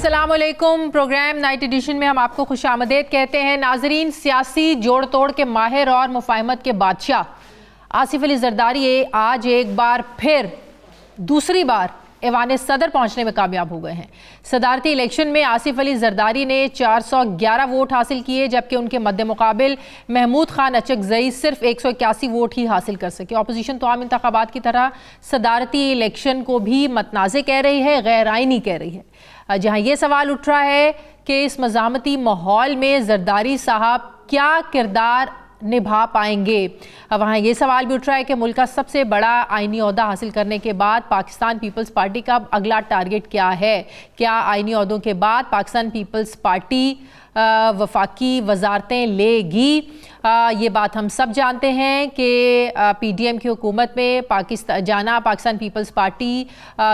अस्सलामुअलैकुम। Programme night addition में हम आपको खुशामदीद कहते हैं। नाजरीन, सियासी जोड़ तोड़ के माहिर और मुफाहमत के बादशाह आसिफ अली जरदारी आज एक बार फिर दूसरी बार ऐवान सदर पहुंचने में कामयाब हो गए हैं। सदारती इलेक्शन में आसिफ अली जरदारी ने 411 वोट हासिल किए, जबकि उनके मद्दे मुकाबिल महमूद खान अचकजई सिर्फ 181 वोट ही हासिल कर सके। अपोजिशन तो आम इंतखाबात की तरह सदारती इलेक्शन को भी मतनाज़े कह रही है, गैर आइनी कह रही है। जहां ये सवाल उठ रहा है कि इस मज़ामती माहौल में जरदारी साहब क्या किरदार निभा पाएंगे। वहाँ ये सवाल भी उठ रहा है कि मुल्क का सबसे बड़ा आइनी ओहदा हासिल करने के बाद पाकिस्तान पीपल्स पार्टी का अगला टारगेट क्या है। क्या आइनी ओहदों के बाद पाकिस्तान पीपल्स पार्टी वफाकी वजारतें लेगी। ये बात हम सब जानते हैं कि PDM की हुकूमत में पाकिस्तान पीपल्स पार्टी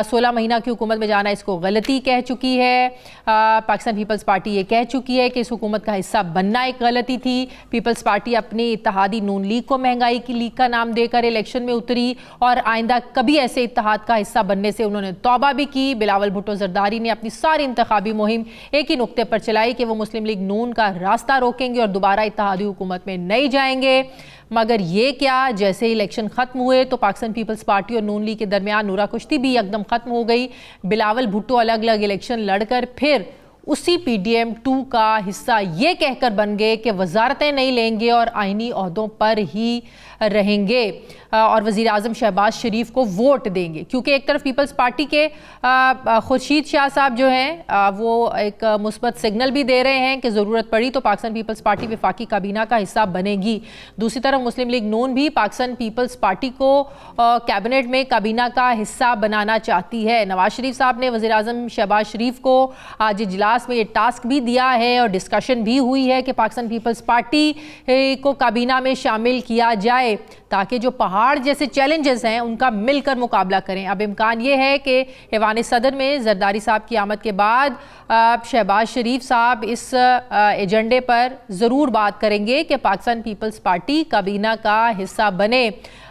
16 महीना की हुकूमत में जाना इसको गलती कह चुकी है। पाकिस्तान पीपल्स पार्टी ये कह चुकी है कि इस हुकूमत का हिस्सा बनना एक गलती थी। पीपल्स पार्टी अपनी इत्तेहादी नून लीग को महंगाई की लीग का नाम देकर इलेक्शन में उतरी और आइंदा कभी ऐसे इत्तेहाद का हिस्सा बनने से उन्होंने तौबा भी की। बिलावल भुट्टो जरदारी ने अपनी सारी इंतखाबी मुहिम एक ही नुक्ते पर चलाई कि वो मुस्लिम लीग नून का रास्ता रोकेंगे और दोबारा इत्तेहादी हुकूमत में नहीं जाएंगे। मगर ये क्या, जैसे ही इलेक्शन खत्म हुए तो पाकिस्तान पीपल्स पार्टी और नून लीग के दरमियान नूरा कुश्ती भी एकदम खत्म हो गई। बिलावल भुट्टो अलग अलग इलेक्शन लड़कर फिर उसी PDM 2 का हिस्सा ये कहकर बन गए कि वजारतें नहीं लेंगे और आइनी ओहदों पर ही रहेंगे और वज़ीर आज़म शहबाज शरीफ को वोट देंगे। क्योंकि एक तरफ पीपल्स पार्टी के खुर्शीद शाह साहब जो हैं वो एक मुस्बत सिग्नल भी दे रहे हैं कि ज़रूरत पड़ी तो पाकिस्तान पीपल्स पार्टी वफाकी काबीना का हिस्सा बनेगी। दूसरी तरफ मुस्लिम लीग नून भी पाकिस्तान पीपल्स पार्टी को कैबिनेट में काबीना का हिस्सा बनाना चाहती है। नवाज शरीफ साहब ने वज़ीर आज़म शहबाज शरीफ को आज इजलास में ये टास्क भी दिया है और डिस्कशन भी हुई है कि पाकिस्तान पीपल्स पार्टी को काबीना में शामिल किया जाए ताकि जो पहाड़ जैसे चैलेंजेस हैं उनका मिलकर मुकाबला करें। अब इम्कान ये है कि ऐवान सदर में जरदारी साहब की आमद के बाद शहबाज शरीफ साहब इस एजेंडे पर ज़रूर बात करेंगे कि पाकिस्तान पीपल्स पार्टी काबीना का हिस्सा बने।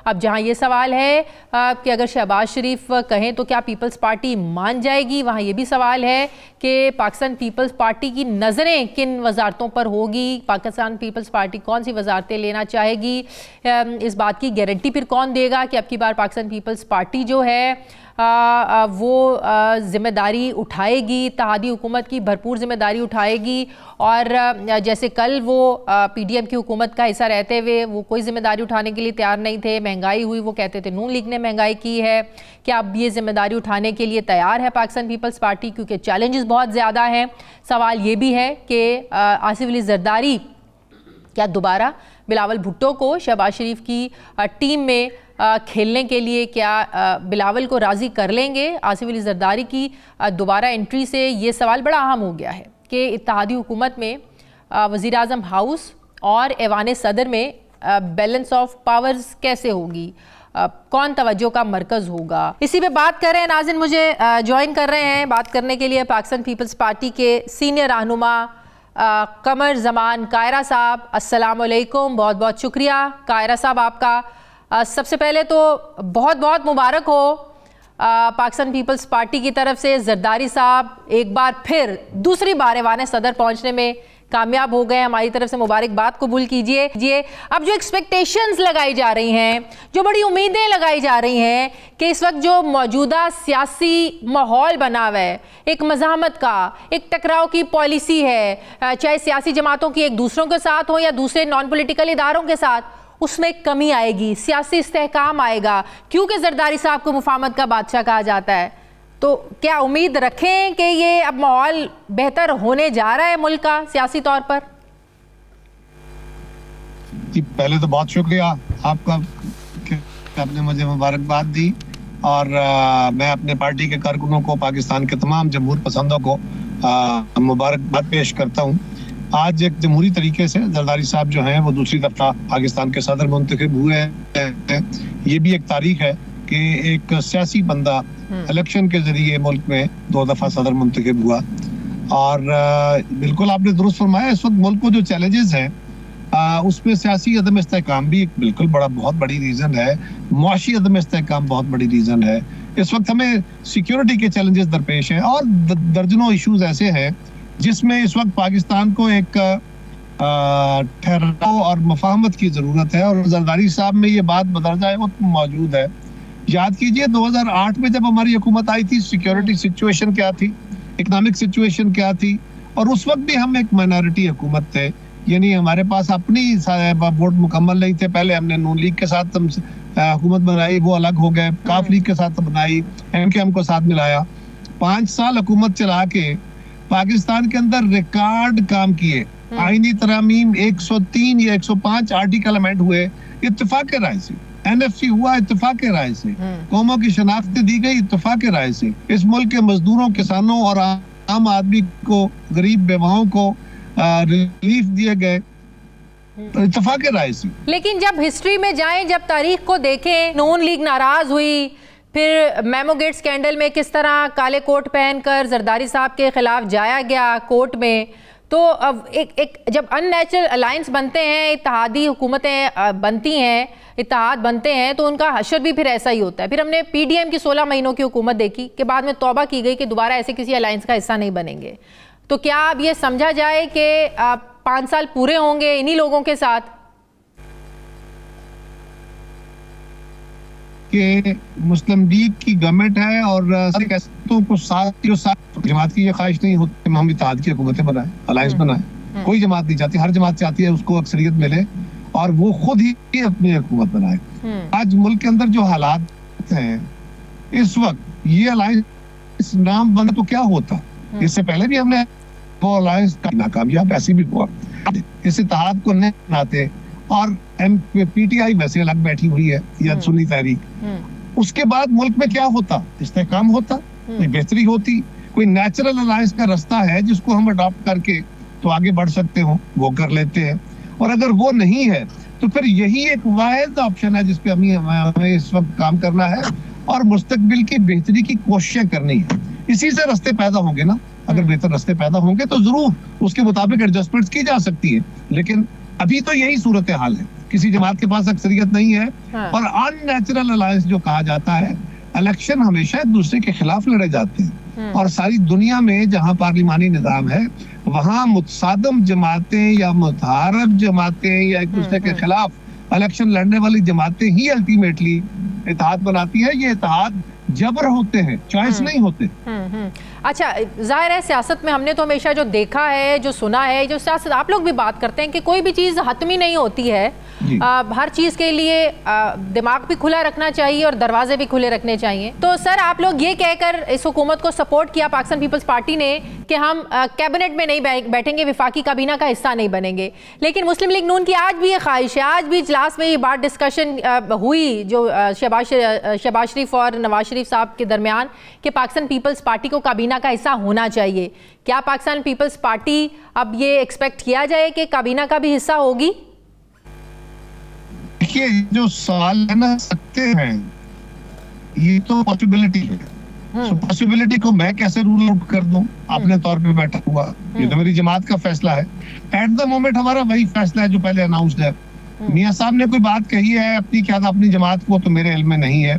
अब जहां ये सवाल है कि अगर शहबाज शरीफ कहें तो क्या पीपल्स पार्टी मान जाएगी, वहां ये भी सवाल है कि पाकिस्तान पीपल्स पार्टी की नज़रें किन वजारतों पर होगी, पाकिस्तान पीपल्स पार्टी कौन सी वजारतें लेना चाहेगी। इस बात की गारंटी फिर कौन देगा कि अब की बार पाकिस्तान पीपल्स पार्टी जो है वो ज़िम्मेदारी उठाएगी, इत्तेहादी हुकूमत की भरपूर ज़िम्मेदारी उठाएगी। और जैसे कल वो PDM की हुकूमत का हिस्सा रहते हुए वो कोई ज़िम्मेदारी उठाने के लिए तैयार नहीं थे। महंगाई हुई, वो कहते थे नून लीग ने महंगाई की है। क्या अब ये ज़िम्मेदारी उठाने के लिए तैयार है पाकिस्तान पीपल्स पार्टी, क्योंकि चैलेंजेस बहुत ज़्यादा हैं। सवाल ये भी है कि आसिफ अली जरदारी क्या दोबारा बिलावल भुट्टो को शहबाज शरीफ की टीम में खेलने के लिए क्या बिलावल को राज़ी कर लेंगे। आसिफ अली जरदारी की दोबारा एंट्री से ये सवाल बड़ा अहम हो गया है कि इत्तेहादी हुकूमत में वज़ीर आज़म हाउस और ऐवान सदर में बैलेंस ऑफ पावर्स कैसे होगी, कौन तवज्जो का मरकज़ होगा। इसी पे बात कर रहे हैं नाज़रीन। मुझे ज्वाइन कर रहे हैं बात करने के लिए पाकिस्तान पीपल्स पार्टी के सीनियर रहनुमा कमर ज़मान कायरा साहब। अस्सलाम वालेकुम, बहुत बहुत शुक्रिया कायरा साहब आपका। सबसे पहले तो बहुत बहुत मुबारक हो पाकिस्तान पीपल्स पार्टी की तरफ से, जरदारी साहब एक बार फिर दूसरी बार ऐवान सदर पहुंचने में कामयाब हो गए। हमारी तरफ से मुबारकबाद कबूल कीजिए। अब जो एक्सपेक्टेशंस लगाई जा रही हैं, जो बड़ी उम्मीदें लगाई जा रही हैं कि इस वक्त जो मौजूदा सियासी माहौल बना हुआ है, एक मज़ामत का, एक टकराव की पॉलिसी है, चाहे सियासी जमातों की एक दूसरों के साथ हो या दूसरे नॉन पॉलिटिकल इदारों के साथ, उसमें कमी आएगी, सियासी इस्तेहकाम आएगा, क्योंकि जरदारी साहब को मुफाहमत का बादशाह कहा जाता है। तो क्या उम्मीद रखें कि ये अब माहौल बेहतर होने जा रहा है मुल्क का सियासी तौर पर? जी, पहले तो बहुत शुक्रिया आपका कि आपने मुझे मुबारकबाद दी और मैं अपने पार्टी के कारकुनों को, पाकिस्तान के तमाम जमहूर पसंदों को मुबारकबाद पेश करता हूँ। आज एक जमहूरी तरीके से जरदारी साहब जो हैं वो दूसरी दफा पाकिस्तान के सदर मुंतखब हुए हैं। ये भी एक तारीख है कि एक सियासी बंदा इलेक्शन के जरिए मुल्क में 2 दफा सदर मुंतखब हुआ। और बिल्कुल आपने दुरुस्त फरमाया, इस वक्त मुल्क को जो चैलेंजेस हैं उसमें सियासी अदम इस्तेहकाम भी एक बिल्कुल बहुत बड़ी रीजन है, मुआशी अदम इस्तेहकाम बहुत बड़ी रीजन है। इस वक्त हमें सिक्योरिटी के चैलेंजेस दरपेश हैं और दर्जनों इश्यूज ऐसे हैं जिसमें इस वक्त पाकिस्तान को एक ठहराव और मुफाहमत की जरूरत है, और जरदारी साहब में ये बात बदरजा मौजूद है। याद कीजिए 2008 में जब हमारी हुकूमत आई थी, सिक्योरिटी सिचुएशन क्या थी, इकोनॉमिक सिचुएशन क्या थी, और उस वक्त भी हम एक माइनॉरिटी हुकूमत थे, यानी हमारे पास अपनी वोट मुकम्मल नहीं थे। पहले हमने नून लीग के साथ हुकूमत बनाई, वो अलग हो गए, काफ लीग के साथ बनाई, एमकेएम को साथ मिलाया। 5 साल हुकूमत चला के पाकिस्तान के अंदर रिकॉर्ड काम किए, आईनी तरामीम 103 या 105 आर्टिकल अमेंड हुए इत्तेफाक के राय से, एनएफसी हुआ इत्तेफाक के राय से, कौमों की शनाख्त दी गई इत्तेफाक के राय से, इस मुल्क के मजदूरों, किसानों और आम आदमी को, गरीब बेवाओं को रिलीफ दिए गए इत्तेफाक के राय से। लेकिन जब हिस्ट्री में जाएं, जब तारीख को देखें, नून लीग नाराज हुई, फिर मेमोगेट स्कैंडल में किस तरह काले कोट पहनकर जरदारी साहब के खिलाफ जाया गया कोर्ट में, तो अब एक जब अननेचुरल अलायंस बनते हैं, इत्तेहादी हुकूमतें बनती हैं, इत्तेहाद बनते हैं, तो उनका हशर भी फिर ऐसा ही होता है। फिर हमने पीडीएम की 16 महीनों की हुकूमत देखी कि बाद में तौबा की गई कि दोबारा ऐसे किसी अलायंस का हिस्सा नहीं बनेंगे। तो क्या अब ये समझा जाए कि 5 साल पूरे होंगे इन्हीं लोगों के साथ? कि मुस्लिम लीग की गवर्नमेंट है और जो साथ जमात की ये ख्वाहिश नहीं होती हम इत्तेहाद की हुकूमतें बनाए, अलायंस बनाए। कोई जमात नहीं चाहती, हर जमात चाहती है उसको अक्सरियत मिले और वो खुद ही अपनी हुकूमत बनाए। आज मुल्क के अंदर जो हालात हैं इस वक्त, ये अलायंस नाम बना तो क्या होता, इससे पहले भी हमने वो अलायंस नाकामयाब ऐसे भी हुआ, इस इत्तेहाद को नहीं बनाते और पीटीआई वैसे अलग बैठी हुई है या सुन्नी तहरीक, उसके बाद मुल्क में क्या होता, इस्तेहकाम होता, कोई बेहतरी होती, कोई नेचुरल अलायंस का रास्ता है जिसको हम अडॉप्ट करके तो आगे बढ़ सकते हो, वो कर लेते हैं। और अगर वो नहीं है तो फिर यही एक वाहिद ऑप्शन है जिसपे हमें इस वक्त काम करना है और मुस्तकबिल की बेहतरी की कोशिशें करनी है। इसी से रास्ते पैदा होंगे ना, अगर बेहतर रास्ते पैदा होंगे तो जरूर उसके मुताबिक एडजस्टमेंट्स की जा सकती है, लेकिन अभी तो यही सूरत हाल है, किसी जमात के पास अक्सरियत नहीं है। और अननेचुरल अलायंस जो कहा जाता है, इलेक्शन हमेशा एक दूसरे के खिलाफ लड़े जाते हैं और सारी दुनिया में जहां पार्लिमानी निजाम है वहां मुतसादम जमातें या मुतहारब जमातें या एक दूसरे के खिलाफ इलेक्शन लड़ने वाली जमातें ही अल्टीमेटली इत्तेहाद बनाती है। ये इत्तेहाद जबर होते हैं, चॉइस नहीं होते। अच्छा, जाहिर है सियासत में हमने तो हमेशा जो देखा है, जो सुना है, जो सियासत आप लोग भी बात करते हैं कि कोई भी चीज़ हतमी नहीं होती है, हर चीज़ के लिए दिमाग भी खुला रखना चाहिए और दरवाजे भी खुले रखने चाहिए। तो सर, आप लोग ये कहकर इस हुकूमत को सपोर्ट किया पाकिस्तान पीपल्स पार्टी ने कि हम कैबिनेट में नहीं बैठेंगे, विफाकी काबीना का हिस्सा नहीं बनेंगे, लेकिन मुस्लिम लीग नून की आज भी ये ख्वाहिश है, आज भी इजलास में ये बात डिस्कशन हुई जो शहबाज शरीफ और नवाज शरीफ साहब के दरमियान कि पाकिस्तान पीपल्स पार्टी को काबीना का हिस्सा होना चाहिए। क्या पाकिस्तान पीपल्स पार्टी अब ये एक्सपेक्ट किया जाए कि काबीना का भी हिस्सा होगी? देखिए, जो सवाल है ना, सकते हैं, ये तो पॉसिबिलिटी है। तो पॉसिबिलिटी को मैं कैसे रूल आउट कर दूं अपने तौर पे बैठा हुआ? ये तो मेरी जमात का फैसला है। एट द मोमेंट हमारा वही फैसला है जो पहले अनाउंस्ड है। मियां साहब ने कोई बात कही है अपनी, क्या था अपनी जमात को, तो मेरे इल्म में नहीं है।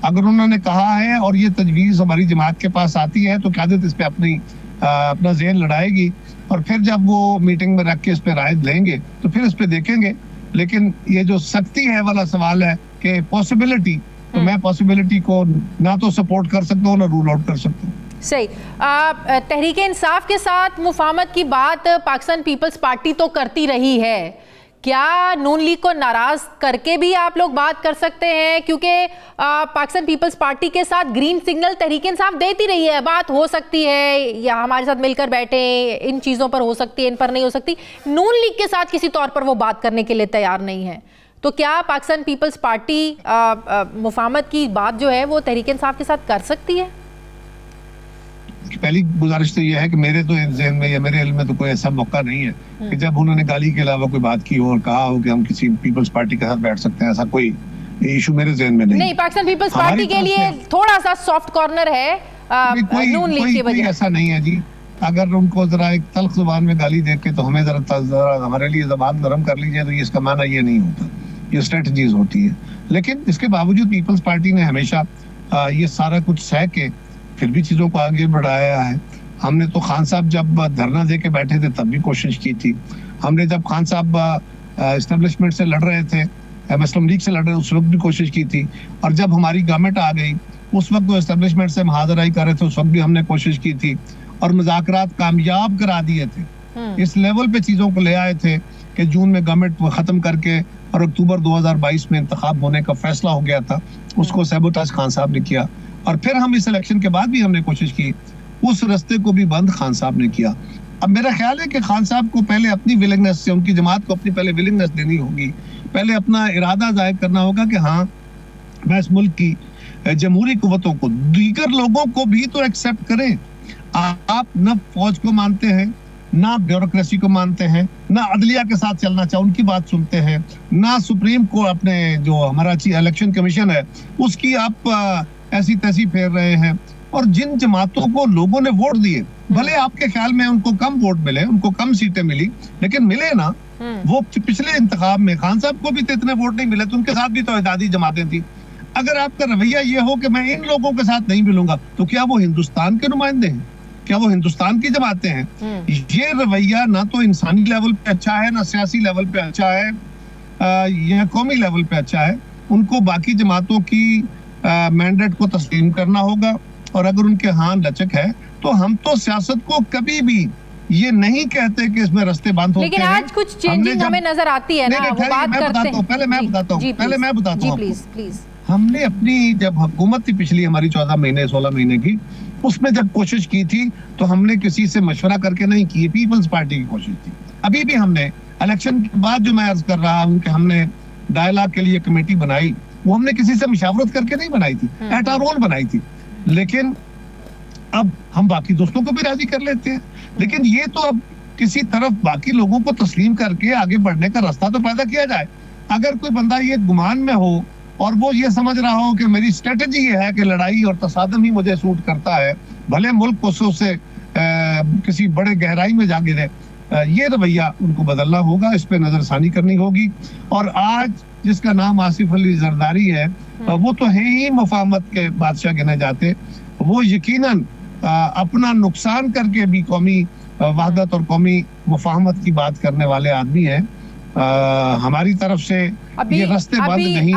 अगर उन्होंने कहा है और ये तजवीज हमारी जमात के पास आती है तो क़यादत इस पे अपना ज़हन लड़ाएगी और फिर जब वो मीटिंग में रख के इस पे राय लेंगे तो फिर इस पे देखेंगे। लेकिन ये जो सख्ती है वाला सवाल है कि पॉसिबिलिटी, तो मैं पॉसिबिलिटी को ना तो सपोर्ट कर सकता हूँ ना रूल आउट कर सकता हूँ। सही। तहरीक इंसाफ के साथ मुफाहमत की बात पाकिस्तान पीपल्स पार्टी तो करती रही है, क्या नून लीग को नाराज करके भी आप लोग बात कर सकते हैं? क्योंकि पाकिस्तान पीपल्स पार्टी के साथ ग्रीन सिग्नल तहरीक इंसाफ देती रही है, बात हो सकती है या हमारे साथ मिलकर बैठे, इन चीज़ों पर हो सकती है, इन पर नहीं हो सकती। नून लीग के साथ किसी तौर पर वो बात करने के लिए तैयार नहीं है, तो क्या पाकिस्तान पीपल्स पार्टी मुफाहमत की बात जो है वो तहरीक इंसाफ के साथ कर सकती है? पहली गुजारिश तो ये है कि मेरे तो ज़हन में या मेरे इल्म में तो कोई ऐसा मौका नहीं है कि जब उन्होंने गाली के अलावा कोई बात की हो और कहा हो कि हम किसी पीपल्स पार्टी के साथ बैठ सकते हैं, ऐसा कोई इशू मेरे ज़हन में नहीं। पाकिस्तान पीपल्स पार्टी के लिए थोड़ा सा सॉफ्ट कॉर्नर है नून लीग की वजह। ऐसा नहीं है जी, अगर उनको जरा एक तल्ख जुबान में गाली दे के तो हमें जरा हमारे लिए जबान नरम कर लीजिए, तो ये इसका माना ये नहीं होता, ये स्ट्रेटजीज होती है। लेकिन इसके बावजूद पीपल्स पार्टी ने हमेशा ये सारा कुछ सह के फिर भी चीजों को आगे बढ़ाया है। हमने तो खान साहब जब धरना दे के बैठे थे तब भी कोशिश की थी, हमने जब खान साहब एस्टेब्लिशमेंट से लड़ रहे थे, मुस्लिम लीग से लड़ रहे उस वक्त भी कोशिश की थी, और जब हमारी गवर्नमेंट आ गई उस वक्त वो एस्टेब्लिशमेंट से मुहाजराई कर रहे थे उस वक्त भी हमने कोशिश की थी और मुज़ाकरात कामयाब करा दिए थे। इस लेवल पे चीजों को ले आए थे कि जून में गवर्नमेंट खत्म करके और अक्टूबर 2022 में इंतखाब होने का फैसला हो गया था, उसको सैबोटाज खान साहब ने किया। और फिर हम इस इलेक्शन के बाद भी हमने कोशिश की, उस रास्ते को भी बंद खान साहब ने किया। अब मेरा ख्याल है कि खान साहब को पहले अपनी विलिंगनेस से, उनकी जमात को अपनी पहले विलिंगनेस देनी होगी, पहले अपना इरादा जाहिर करना होगा कि हाँ मैं इस मुल्क की जमहूरी कुव्वतों को, दीगर लोगों को भी तो एक्सेप्ट करें। आप न फौज को मानते हैं, ना ब्यूरोक्रेसी को मानते हैं, ना अदलिया के साथ चलना चाहे उनकी बात सुनते हैं, ना सुप्रीम को अपने जो हमारा इलेक्शन कमीशन है उसकी आप ऐसी तैसी फेर रहे हैं। और जिन जमातों को लोगों ने वोट दिए, भले आपके ख्याल में उनको कम वोट मिले, उनको कम सीटें मिली, लेकिन मिले ना। वो पिछले इंतखाब में खान साहब को भी तो इतने वोट नहीं मिले, तो उनके साथ भी तो इत्तेहादी जमातें थी। अगर आपका रवैया ये हो कि मैं इन लोगों के साथ नहीं मिलूंगा, तो क्या वो हिंदुस्तान के नुमाइंदे हैं? क्या वो हिंदुस्तान की जमातें हैं? ये रवैया ना तो इंसानी लेवल पे अच्छा है, ना सियासी लेवल पे अच्छा है, या कौमी लेवल पे अच्छा है। उनको बाकी जमातों की मैंडेट को तस्लीम करना होगा, और अगर उनके हाँ लचक है तो हम तो सियासत को कभी भी ये नहीं कहते कि इसमें रास्ते बंद होते हैं। लेकिन आज कुछ चेंजिंग हमें नजर आती है ना, वो बात करते हैं। पहले मैं बताता हूँ प्लीज। हमने अपनी जब हुकूमत थी पिछली हमारी 14 महीने 16 महीने की, उसमें जब कोशिश की थी तो हमने किसी से मशवरा करके नहीं की, पीपल्स पार्टी की कोशिश थी। अभी भी हमने इलेक्शन के बाद जो मैं अर्ज कर रहा हूँ कि हमने डायलॉग के लिए कमेटी बनाई, वो हमने किसी से मुशावरत करके नहीं बनाई थी, एट आवर ओन बनाई थी। लेकिन अब हम बाकी दोस्तों को भी राजी कर लेते हैं, लेकिन ये तो अब किसी तरफ बाकी लोगों को तस्लीम करके आगे बढ़ने का रास्ता तो पैदा किया जाए। अगर कोई बंदा ये गुमान में हो और वो ये समझ रहा हो कि मेरी स्ट्रेटजी ये है कि लड़ाई और तसादम ही मुझे सूट करता है, भले मुल्क को से किसी बड़े गहराई में जा गिरे, ये रवैया उनको बदलना होगा, इस पे नजरसानी करनी होगी। और आज जिसका नाम आसिफ अली जरदारी है, वो तो है ही मुफाहमत के बादशाह गिने जाते। वो यकीनन अपना नुकसान करके भी कौमी वहदत और कौमी मुफाहमत की बात करने वाले आदमी है। हमारी तरफ से ये रास्ते बंद नहीं,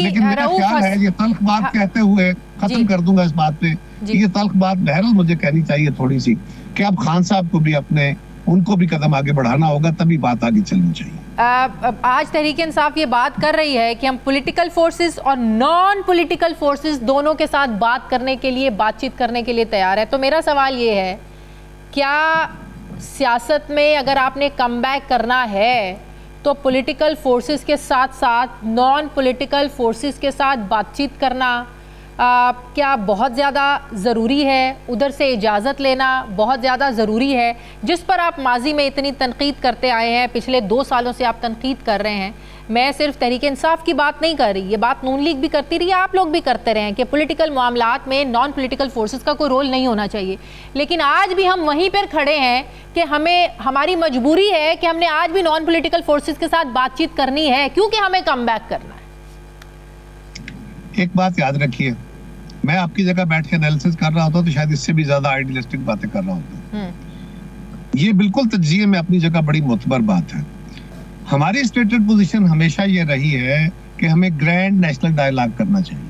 लेकिन मेरा ख्याल है ये तल्ख बात कहते हुए खत्म कर दूंगा इस बात पे, ये तल्ख बात बहरहाल मुझे कहनी चाहिए थोड़ी सी, कि अब खान साहब को भी उनको भी कदम आगे बढ़ाना होगा, तभी बात आगे चलनी चाहिए। आज तहरीक इंसाफ ये बात कर रही है कि हम पॉलिटिकल फोर्सेस और नॉन पॉलिटिकल फोर्सेस दोनों के साथ बात करने के लिए, बातचीत करने के लिए तैयार है। तो मेरा सवाल ये है, क्या सियासत में अगर आपने कमबैक करना है तो पॉलिटिकल फोर्सेस के साथ साथ नॉन पॉलिटिकल फोर्सेस के साथ बातचीत करना क्या बहुत ज़्यादा ज़रूरी है? उधर से इजाज़त लेना बहुत ज़्यादा ज़रूरी है, जिस पर आप माजी में इतनी तनकीद करते आए हैं, पिछले 2 सालों से आप तनकीद कर रहे हैं। मैं सिर्फ तहरीक इंसाफ की बात नहीं कर रही, ये बात नून लीग भी करती रही, आप लोग भी करते रहे हैं कि पॉलिटिकल मामलात में नॉन पॉलिटिकल फोर्सेस का कोई रोल नहीं होना चाहिए। लेकिन आज भी हम वहीं पर खड़े हैं कि हमारी मजबूरी है कि हमने आज भी नॉन पॉलिटिकल फोर्सेस के साथ बातचीत करनी है, क्योंकि हमें कम बैक करना है। एक बात याद रखिए, मैं आपकी जगह बैठ के एनालिसिस कर रहा होता तो शायद इससे भी ज्यादा आइडियलिस्टिक बातें कर रहा होता। ये बिल्कुल तज्जिए में अपनी जगह बड़ी मोतबर बात है। हमारी स्टेटेड पोजीशन हमेशा ये रही है कि हमें ग्रैंड नेशनल डायलॉग करना चाहिए।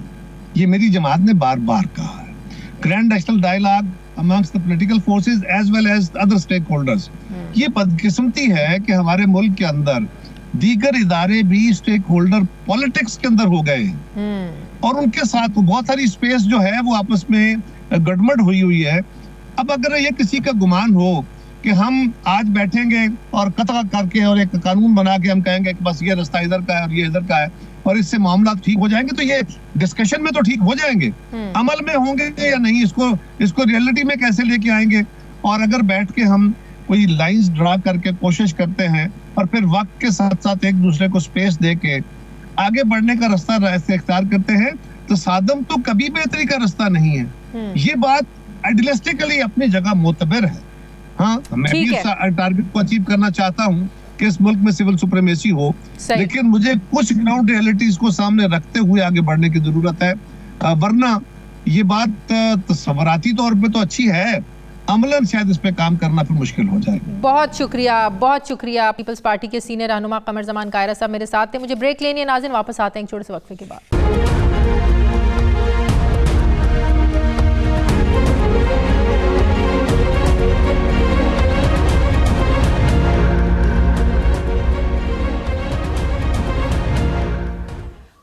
ये मेरी जमात ने बार बार कहा है, grand national dialogue amongst the political forces as well as other stakeholders. ये बदकिस्मती है कि हमारे मुल्क के अंदर दीगर इदारे भी स्टेक होल्डर पॉलिटिक्स के अंदर हो गए हैं और उनके साथ बहुत सारी स्पेस जो है वो आपस में गड़बड़ हुई है। अब अगर ये किसी का गुमान हो कि हम आज बैठेंगे और कतवा करके और एक कानून बना के हम कहेंगे कि बस ये रास्ता इधर का है और ये इधर का है और इससे मामला ठीक हो जाएंगे, तो ये डिस्कशन में तो ठीक हो जाएंगे, अमल में होंगे या नहीं, इसको रियलिटी में कैसे लेके आएंगे। और अगर बैठ के हम कोई लाइंस ड्रा करके कोशिश करते हैं और फिर वक्त के साथ साथ एक दूसरे को स्पेस दे के आगे बढ़ने का रास्ता इख्तियार करते हैं, तो सादम तो कभी बेहतरी का रास्ता नहीं है। ये बात आइडियलिस्टिकली अपनी जगह मोतबर है, हाँ, मैं भी इस टारगेट को अचीव करना चाहता हूँ कि इस मुल्क में सिविल सुप्रीमेसी हो, लेकिन मुझे कुछ ग्राउंड रियलिटीज को सामने रखते हुए आगे बढ़ने की जरूरत है, वरना ये बात तस्वराती तौर पे तो अच्छी है, अमलन शायद इस पे काम करना फिर मुश्किल हो जाए। बहुत शुक्रिया। पीपल्स पार्टी के सीनियर रहनुमा कमर जमान कायरा साहब मेरे साथ थे। मुझे ब्रेक लेनी है नाज़रीन, वापस आते हैं एक छोटे से वक्फे के बाद।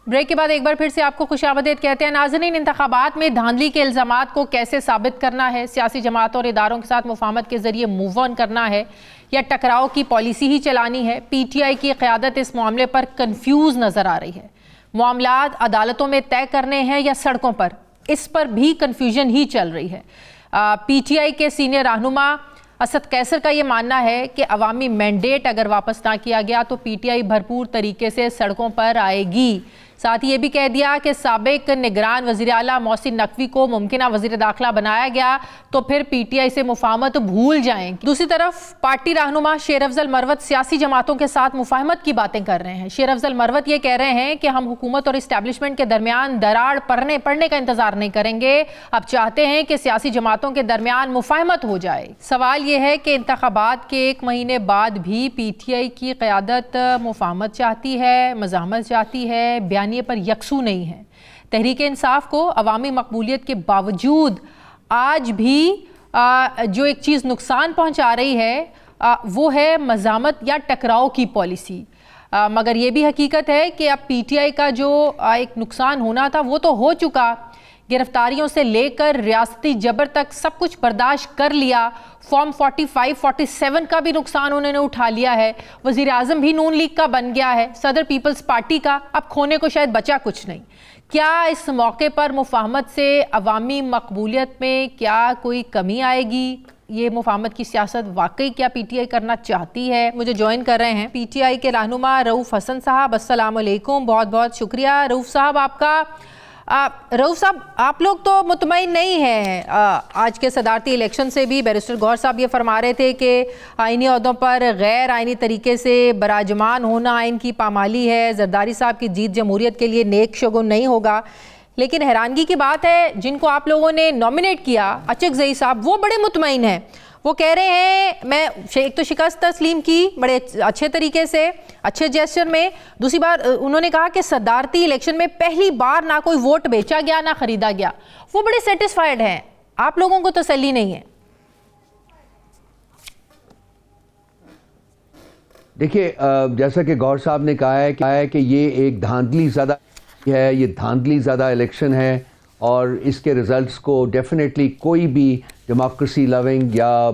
ब्रेक के बाद एक बार फिर से आपको खुशामदीद कहते हैं। नाज़रीन, इंतखाबात में धांधली के इल्ज़ामात को कैसे साबित करना है? सियासी जमातों और इदारों के साथ मुफाहमत के जरिए मूव ऑन करना है या टकराव की पॉलिसी ही चलानी है? PTI की क़यादत इस मामले पर कंफ्यूज नज़र आ रही है। मामलात अदालतों में तय करने हैं या सड़कों पर, इस पर भी कन्फ्यूजन ही चल रही है। PTI के सीनियर रहनुमा असद कैसर का ये मानना है कि अवामी मैंडेट अगर वापस ना किया गया तो PTI भरपूर तरीके से सड़कों पर आएगी। साथ ही ये भी कह दिया कि साबिक निगरान वज़ीर आला मोहसिन नकवी को मुमकिन वज़ीर दाखिला बनाया गया तो फिर PTI से मुफाहमत भूल जाएं। दूसरी तरफ पार्टी रहनुमा शेर अफजल मरवत सियासी जमातों के साथ मुफाहमत की बातें कर रहे हैं। शेर अफजल मरवत ये कह रहे हैं कि हम हुकूमत और इस्टेब्लिशमेंट के दरमियान दरार पड़ने का इंतजार नहीं करेंगे, अब चाहते हैं कि सियासी जमातों के दरमियान मुफाहमत हो जाए। सवाल यह है कि इंतखाबात के 1 महीने बाद भी PTI की क़यादत मुफाहमत चाहती है, मज़ाहमत चाहती है, बयानिए पर यकसू नहीं है। तहरीक इंसाफ को अवामी मकबूलियत के बावजूद आज भी जो एक चीज़ नुकसान पहुंचा रही है वो है मज़ामत या टकराव की पॉलिसी। मगर ये भी हकीकत है कि अब PTI का जो एक नुकसान होना था वो तो हो चुका। गिरफ्तारियों से लेकर रियासती जबर तक सब कुछ बर्दाश्त कर लिया। फॉर्म 45-47 का भी नुकसान उन्होंने उठा लिया है। वज़ीर आज़म भी नून लीग का बन गया है, सदर पीपल्स पार्टी का, अब खोने को शायद बचा कुछ नहीं। क्या इस मौके पर मुफाहमत से अवामी मकबूलियत में क्या कोई कमी आएगी? ये मुफाहमत की सियासत वाकई क्या PTI करना चाहती है? मुझे ज्वाइन कर रहे हैं PTI के रहनुमा रऊफ़ हसन साहब। अस्सलाम वालेकुम, बहुत बहुत शुक्रिया रऊफ़ साहब आपका। रऊफ़ साहब, आप लोग तो मुतमईन नहीं हैं आज के सदारती इलेक्शन से भी। बैरिस्टर गौहर साहब ये फरमा रहे थे कि आइनी अहदों पर गैर आइनी तरीके से बराजमान होना आइन की पामाली है। जरदारी साहब की जीत जमहूरियत के लिए नेक शगुन नहीं होगा। लेकिन हैरानगी की बात है, जिनको आप लोगों ने नॉमिनेट किया, अचकज़ई साहब, वो बड़े मुतमईन हैं। वो कह रहे हैं मैं एक तो शिकस्त तस्लीम की बड़े अच्छे तरीके से, अच्छे जेस्चर में। दूसरी बार उन्होंने कहा कि सदारती इलेक्शन में पहली बार ना कोई वोट बेचा गया ना खरीदा गया। वो बड़े सेटिस्फाइड हैं। आप लोगों को तसल्ली नहीं है? देखिए, जैसा कि गौर साहब ने कहा है कि ये एक धांधली ज़्यादा है, ये धांधली ज़्यादा इलेक्शन है और इसके रिज़ल्ट्स को डेफिनेटली कोई भी डेमोक्रेसी लविंग या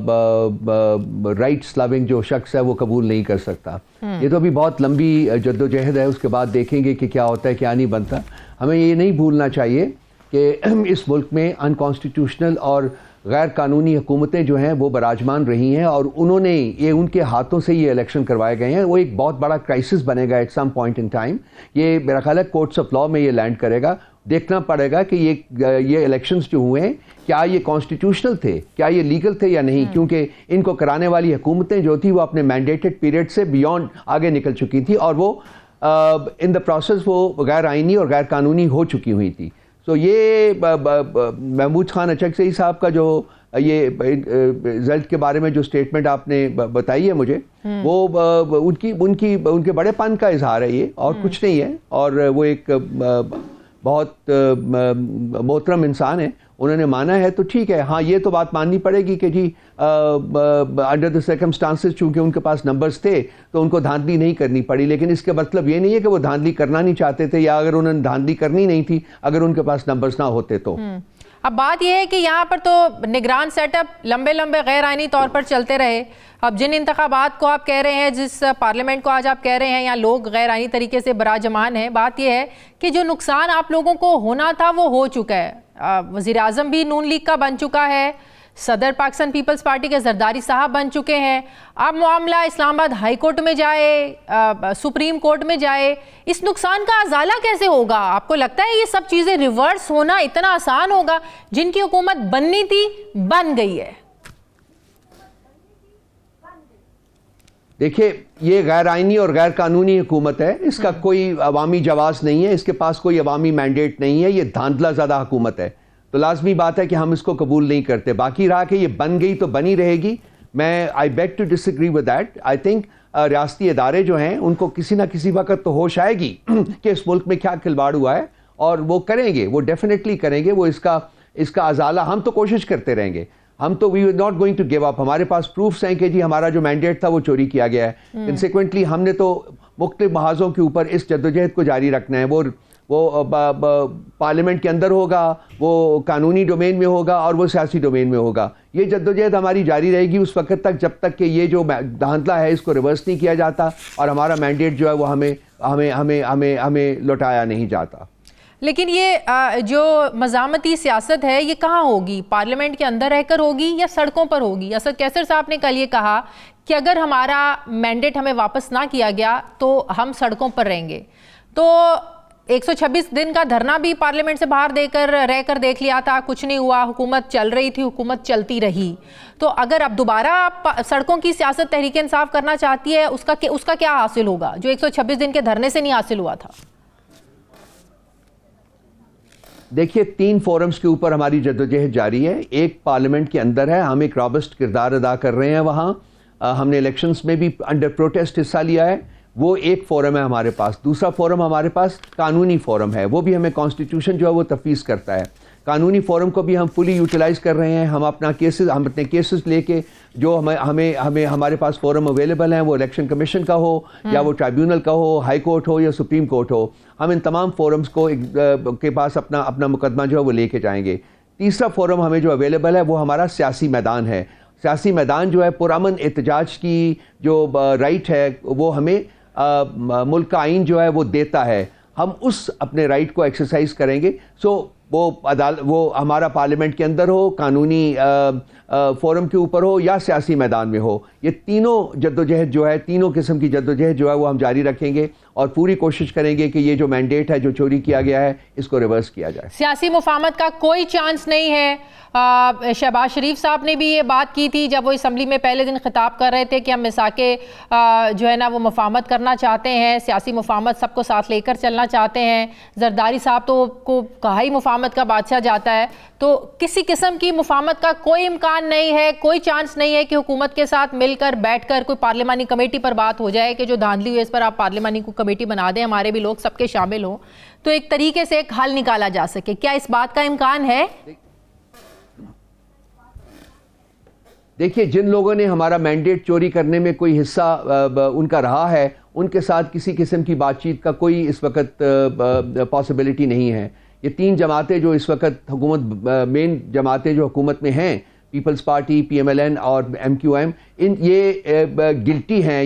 राइट्स लविंग जो शख्स है वो कबूल नहीं कर सकता। ये तो अभी बहुत लंबी जद्दोजहद है, उसके बाद देखेंगे कि क्या होता है क्या नहीं बनता। हमें ये नहीं भूलना चाहिए कि इस मुल्क में अनकॉन्स्टिट्यूशनल और गैर कानूनी हुकूमतें जो हैं वो बराजमान रही हैं और उन्होंने ये उनके हाथों से ये इलेक्शन करवाए गए हैं। वो एक बहुत बड़ा क्राइसिस बनेगा at some point in time. ये मेरा ख्याल है कोर्ट्स ऑफ लॉ में ये लैंड करेगा। देखना पड़ेगा कि ये इलेक्शंस जो हुए हैं क्या ये कॉन्स्टिट्यूशनल थे, क्या ये लीगल थे या नहीं, क्योंकि इनको कराने वाली हुकूमतें जो थी वो अपने मैंडेटेड पीरियड से बियॉन्ड आगे निकल चुकी थी और वो इन द प्रोसेस वो गैर आइनी और गैर कानूनी हो चुकी हुई थी। तो ये महमूद खान अचकज़ई साहब का जो ये रिजल्ट के बारे में जो स्टेटमेंट आपने बताई है मुझे, वो उनके बड़ेपन का इजहार है ये, और कुछ नहीं है। और वो एक बहुत मोहतरम इंसान है, उन्होंने माना है तो ठीक है। हाँ, ये तो बात माननी पड़ेगी कि जी अंडर द सर्कमस्टांसेस चूँकि उनके पास नंबर्स थे तो उनको धांधली नहीं करनी पड़ी, लेकिन इसके मतलब ये नहीं है कि वो धांधली करना नहीं चाहते थे या अगर उन्होंने धांधली करनी नहीं थी अगर उनके पास नंबर्स ना होते तो। अब बात यह है कि यहाँ पर तो निगरान सेटअप लंबे लंबे गैर आइनी तौर पर चलते रहे। अब जिन इंतखाबात को आप कह रहे हैं, जिस पार्लियामेंट को आज आप कह रहे हैं यहाँ लोग गैर आइनी तरीके से बराजमान हैं, बात यह है कि जो नुकसान आप लोगों को होना था वो हो चुका है। वज़ीर आज़म भी नून लीग का बन चुका है, सदर पाकिस्तान पीपल्स पार्टी के जरदारी साहब बन चुके हैं। अब मामला इस्लामाबाद हाई कोर्ट में जाए, सुप्रीम कोर्ट में जाए, इस नुकसान का अजाला कैसे होगा? आपको लगता है ये सब चीज़ें रिवर्स होना इतना आसान होगा? जिनकी हुकूमत बननी थी बन गई है। देखिए, ये गैर आइनी और गैर कानूनी हुकूमत है, इसका कोई अवामी जवाब नहीं है, इसके पास कोई अवामी मैंडेट नहीं है, ये धांधला ज़्यादा हुकूमत है। तो लाजमी बात है कि हम इसको कबूल नहीं करते। बाकी रहा कि ये बन गई तो बनी रहेगी, मैं I beg to disagree with that. I think रियासती इदारे जो हैं उनको किसी ना किसी वक्त तो होश आएगी कि इस मुल्क में क्या खिलवाड़ हुआ है, और वो करेंगे, वो डेफिनेटली करेंगे। वो इसका अजाला हम तो कोशिश करते रहेंगे, हम तो we are not going to give up. हमारे पास प्रूफ्स हैं कि जी हमारा जो मैंडेट था वो चोरी किया गया है। कंसिक्वेंटली हमने तो मुख्तलिफ महाजों के ऊपर इस जद्दोजहद को जारी रखना है। वो पार्लियामेंट के अंदर होगा, वो कानूनी डोमेन में होगा, और वो सियासी डोमेन में होगा। ये जद्दोजहद हमारी जारी रहेगी उस वक्त तक जब तक कि ये जो धांधला है इसको रिवर्स नहीं किया जाता और हमारा मैंडेट जो है वो हमें लौटाया नहीं जाता। लेकिन ये जो मज़ामती सियासत है ये कहाँ होगी? पार्लियामेंट के अंदर रहकर होगी या सड़कों पर होगी? असद कैसर साहब ने कल ये कहा कि अगर हमारा मैंडेट हमें वापस ना किया गया तो हम सड़कों पर रहेंगे। तो 126 दिन का धरना भी पार्लियामेंट से बाहर रहकर देख लिया था, कुछ नहीं हुआ, हुकूमत चल रही थी, हुकूमत चलती रही। तो अगर अब दोबारा सड़कों की सियासत तहरीक इंसाफ करना चाहती है, उसका क्या हासिल होगा जो 126 दिन के धरने से नहीं हासिल हुआ था? देखिए, 3 फोरम्स के ऊपर हमारी जद्दोजहद जारी है। एक पार्लियामेंट के अंदर है, हम एक रॉबस्ट किरदार अदा कर रहे हैं वहाँ। हमने इलेक्शंस में भी अंडर प्रोटेस्ट हिस्सा लिया है, वो एक फोरम है हमारे पास। दूसरा फोरम हमारे पास कानूनी फोरम है, वो भी हमें कॉन्स्टिट्यूशन जो है वो तफवीज़ करता है। कानूनी फोरम को भी हम फुली यूटिलाइज़ कर रहे हैं। हम अपने केसेस लेके जो हमें हमारे पास फोरम अवेलेबल हैं, वो इलेक्शन कमीशन का हो या वो ट्राइब्यूनल का हो, हाई कोर्ट हो या सुप्रीम कोर्ट हो, हम इन तमाम फोरम्स को के पास अपना मुकदमा जो है वो लेके जाएंगे। तीसरा फोरम हमें जो अवेलेबल है वो हमारा सियासी मैदान है। सियासी मैदान जो है पुरअमन एहतजाज की जो राइट है वो हमें मुल्क का आइन जो है वो देता है। हम उस अपने राइट को एक्सरसाइज करेंगे। वो हमारा पार्लियामेंट के अंदर हो, कानूनी फोरम के ऊपर हो या सियासी मैदान में हो, ये तीनों जद्दोजहद जो है, तीनों किस्म की जद्दोजहद जो है वो हम जारी रखेंगे और पूरी कोशिश करेंगे कि ये जो मैंडेट है जो चोरी किया गया है इसको रिवर्स किया जाए। सियासी मुफाहमत का कोई चांस नहीं है। शहबाज शरीफ साहब ने भी ये बात की थी जब वो असम्बली में पहले दिन खिताब कर रहे थे कि हम मिसाके जो है ना वो मुफाहमत करना चाहते हैं, सियासी मुफाहमत सबको साथ लेकर चलना चाहते हैं। जरदारी साहब तो को कहा ही मुफाहमत का बादशाह जाता है। तो किसी किस्म की मुफाहमत का कोई इम्कान नहीं है, कोई चांस नहीं है कि हुकूमत के साथ मिलकर बैठकर कोई पार्लियामानी कमेटी पर बात हो जाए कि जो धांधली हुई इस पर आप पार्लियामानी को कमेटी बना दें, हमारे भी लोग सबके शामिल हों, तो एक तरीके से एक हल निकाला जा सके। क्या इस बात का इम्कान है? देखिए, जिन लोगों ने हमारा मैंडेट चोरी करने में कोई हिस्सा उनका रहा है, उनके साथ किसी किस्म की बातचीत का कोई इस वक्त पॉसिबिलिटी नहीं है। ये 3 जमातें जो इस वक्त हुकूमत, मेन जमातें जो हुकूमत में हैं, पीपल्स पार्टी, PMLN और MQM, ये गिल्टी हैं।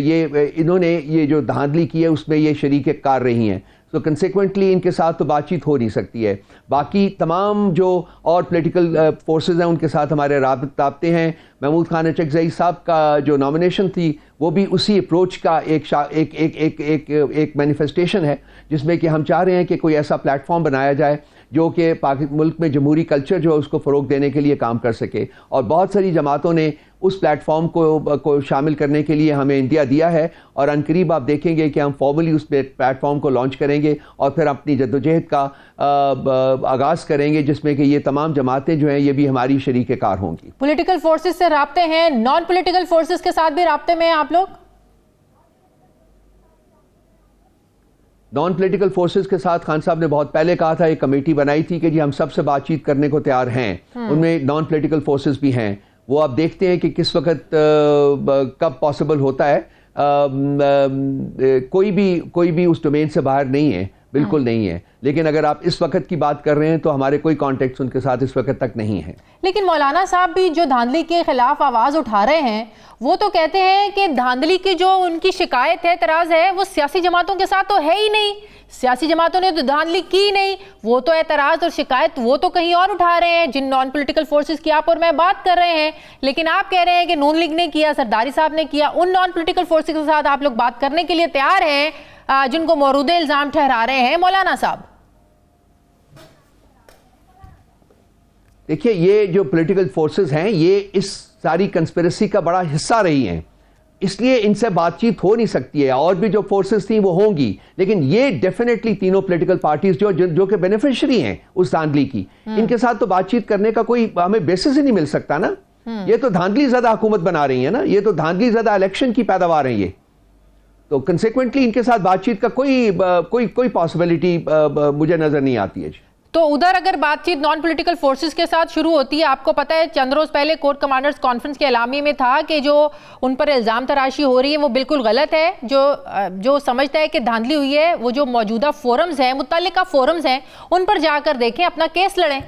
इन्होंने ये जो धांधली की है उसमें ये शरीक कार रही हैं। तो कंसिक्वेंटली इनके साथ तो बातचीत हो नहीं सकती है। बाकी तमाम जो और पॉलिटिकल फोर्सेस हैं उनके साथ हमारे राब्ते हैं। महमूद खान अचकज़ई साहब का जो नॉमिनेशन थी वो भी उसी अप्रोच का एक मैनिफेस्टेशन है, जिसमें कि हम चाह रहे हैं कि कोई ऐसा प्लेटफॉर्म बनाया जाए जो कि मुल्क में जमहूरी कल्चर जो है उसको फ़रोग देने के लिए काम कर सके। और बहुत सारी जमातों ने उस प्लेटफॉर्म को शामिल करने के लिए हमें इंदिया दिया है, और अनकरीब आप देखेंगे कि हम फॉर्मली उस प्लेटफॉर्म को लॉन्च करेंगे और फिर अपनी जद्दोजहद का आगाज़ करेंगे, जिसमें कि ये तमाम जमातें जो हैं ये भी हमारी शरीक कार होंगी। पॉलिटिकल फोर्सेस से राब्ते हैं, नॉन पॉलिटिकल फोर्सेस के साथ भी राब्ते में हैं आप लोग? नॉन पॉलिटिकल फोर्सेस के साथ खान साहब ने बहुत पहले कहा था, एक कमेटी बनाई थी कि जी हम सबसे बातचीत करने को तैयार हैं। उनमें नॉन पॉलिटिकल फोर्सेस भी हैं। वो आप देखते हैं कि किस वक्त कब पॉसिबल होता है। कोई भी उस डोमेन से बाहर नहीं है, बिल्कुल नहीं है। लेकिन अगर आप इस वक्त की बात कर रहे हैं तो हमारे कोई कॉन्टेक्ट उनके साथ इस वक्त तक नहीं है। लेकिन मौलाना साहब भी जो धांधली के खिलाफ आवाज़ उठा रहे हैं वो तो कहते हैं कि धांधली की जो उनकी शिकायत है, एतराज़ है, वो सियासी जमातों के साथ तो है ही नहीं। सियासी जमातों ने तो धांधली की नहीं, वो तो एतराज़ और शिकायत वो तो कहीं और उठा रहे हैं, जिन नॉन पॉलिटिकल फोर्सेस की आप और मैं बात कर रहे हैं। लेकिन आप कह रहे हैं कि नून लीग ने किया, सरदारी साहब ने किया। उन नॉन पॉलिटिकल फोर्सेस के साथ आप लोग बात करने के लिए तैयार हैं जिनको मौरूदे इल्ज़ाम ठहरा रहे हैं मौलाना साहब? देखिए, ये जो पॉलिटिकल फोर्सेस हैं ये इस सारी कंस्पिरेसी का बड़ा हिस्सा रही हैं। इसलिए इनसे बातचीत हो नहीं सकती है। और भी जो फोर्सेस थी वो होंगी, लेकिन ये डेफिनेटली तीनों पॉलिटिकल पार्टीज जो कि बेनिफिशियरी हैं उस धांधली की, इनके साथ तो बातचीत करने का कोई हमें बेसिस ही नहीं मिल सकता ना। ये तो धांधली ज्यादा हुकूमत बना रही है ना, ये तो धांधली ज्यादा इलेक्शन की पैदावार है ये। तो कंसिक्वेंटली इनके साथ बातचीत का कोई पॉसिबिलिटी मुझे नजर नहीं आती है। तो उधर अगर बातचीत नॉन पॉलिटिकल फोर्सेस के साथ शुरू होती है, आपको पता है चंद रोज पहले कोर कमांडर्स कॉन्फ्रेंस के एलामी में था कि जो उन पर इल्जाम तराशी हो रही है वो बिल्कुल गलत है। जो समझता है कि धांधली हुई है, वो जो मौजूदा फोरम्स हैं, मुत्तल्लिका फोरम्स हैं, उन पर जाकर देखें, अपना केस लड़ें।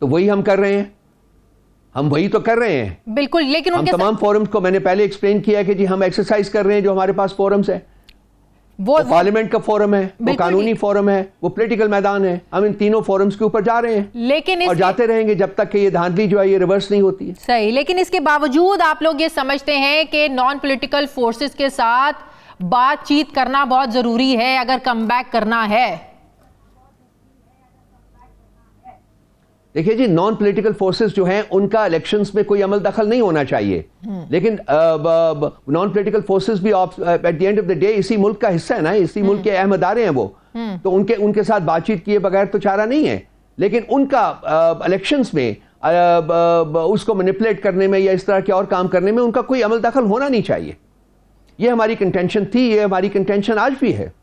तो वही हम कर रहे हैं, हम वही तो कर रहे हैं बिल्कुल। लेकिन हम उनके तमाम फोरम्स को मैंने पहले एक्सप्लेन किया है कि जी हम एक्सरसाइज कर रहे हैं। जो हमारे पास फोरम्स है, वो पार्लियामेंट का फोरम है, वो कानूनी फोरम है, वो पॉलिटिकल मैदान है, हम इन तीनों फोरम्स के ऊपर जा रहे हैं, लेकिन और जाते रहेंगे जब तक कि ये धांधली जो है ये रिवर्स नहीं होती है। सही, लेकिन इसके बावजूद आप लोग ये समझते हैं कि नॉन पॉलिटिकल फोर्सेस के साथ बातचीत करना बहुत जरूरी है अगर कमबैक करना है। देखिए जी, नॉन पॉलिटिकल फोर्सेस जो हैं उनका इलेक्शंस में कोई अमल दखल नहीं होना चाहिए, लेकिन नॉन पॉलिटिकल फोर्सेस भी at the end of the day इसी मुल्क का हिस्सा है ना, इसी मुल्क के अहम अदारे हैं वो। तो उनके साथ बातचीत किए बगैर तो चारा नहीं है। लेकिन उनका इलेक्शंस में उसको मैनिपुलेट करने में या इस तरह के और काम करने में उनका कोई अमल दखल होना नहीं चाहिए। ये हमारी कंटेंशन थी, ये हमारी कंटेंशन आज भी है।